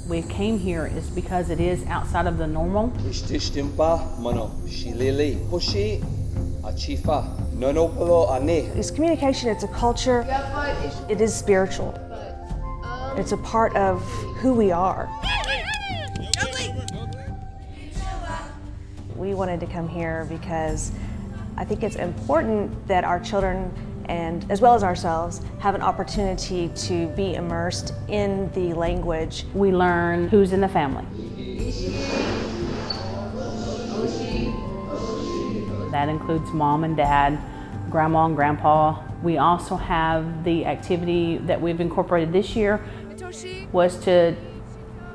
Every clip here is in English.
we came here is because it is outside of the normal. It's communication, it's a culture, it is spiritual. It's a part of who we are. We wanted to come here because I think it's important that our children, and as well as ourselves, have an opportunity to be immersed in the language. We learn who's in the family. That includes mom and dad, grandma and grandpa. We also have the activity that we've incorporated this year was to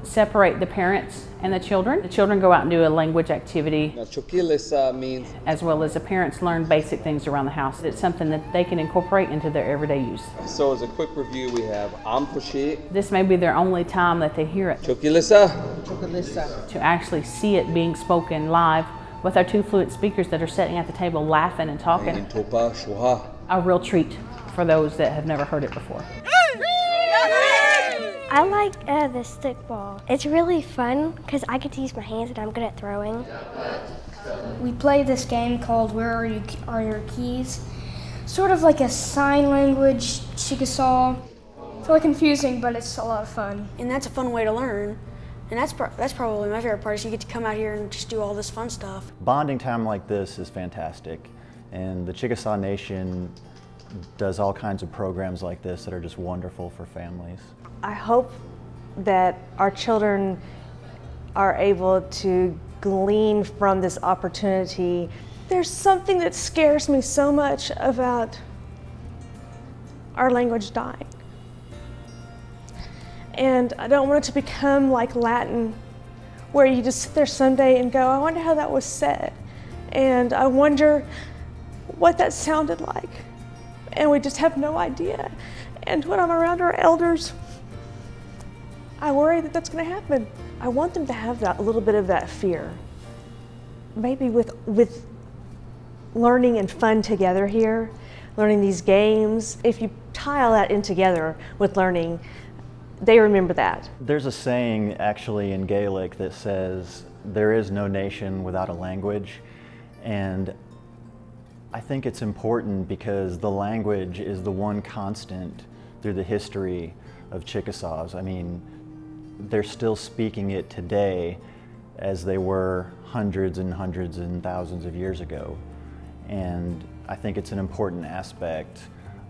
separate the parents and the children. The children go out and do a language activity. Means as well as the parents learn basic things around the house. It's something that they can incorporate into their everyday use. So as a quick review, we have This may be their only time that they hear it. To actually see it being spoken live with our two fluent speakers that are sitting at the table laughing and talking. A real treat for those that have never heard it before. I like the stickball. It's really fun because I get to use my hands and I'm good at throwing. We play this game called Where Are Your Keys? Sort of like a sign language, Chickasaw. It's really confusing, but it's a lot of fun. And that's a fun way to learn. And that's probably my favorite part, is you get to come out here and just do all this fun stuff. Bonding time like this is fantastic. And the Chickasaw Nation does all kinds of programs like this that are just wonderful for families. I hope that our children are able to glean from this opportunity. There's something that scares me so much about our language dying. And I don't want it to become like Latin, where you just sit there someday and go, I wonder how that was said. And I wonder what that sounded like. And we just have no idea. And when I'm around our elders, I worry that that's going to happen. I want them to have that, a little bit of that fear. Maybe with learning and fun together here, learning these games. If you tie all that in together with learning, they remember that. There's a saying actually in Gaelic that says, there is no nation without a language. And I think it's important because the language is the one constant through the history of Chickasaws. I mean, they're still speaking it today as they were hundreds and hundreds and thousands of years ago. And I think it's an important aspect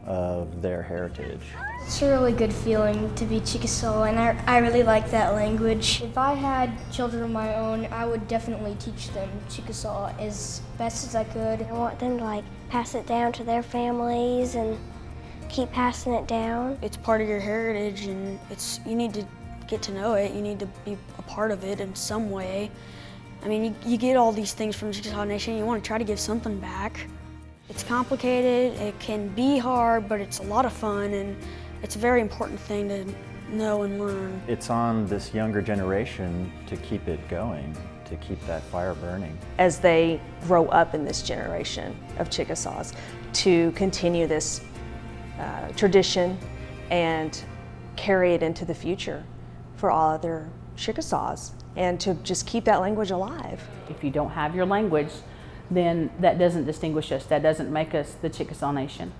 of their heritage. It's a really good feeling to be Chickasaw, and I really like that language. If I had children of my own, I would definitely teach them Chickasaw as best as I could. I want them to pass it down to their families and keep passing it down. It's part of your heritage, and you need to get to know it. You need to be a part of it in some way. I mean, you get all these things from the Chickasaw Nation, you want to try to give something back. It's complicated, it can be hard, but it's a lot of fun, and it's a very important thing to know and learn. It's on this younger generation to keep it going, to keep that fire burning. As they grow up in this generation of Chickasaws, to continue this tradition and carry it into the future for all other Chickasaws, and to just keep that language alive. If you don't have your language, then that doesn't distinguish us. That doesn't make us the Chickasaw Nation.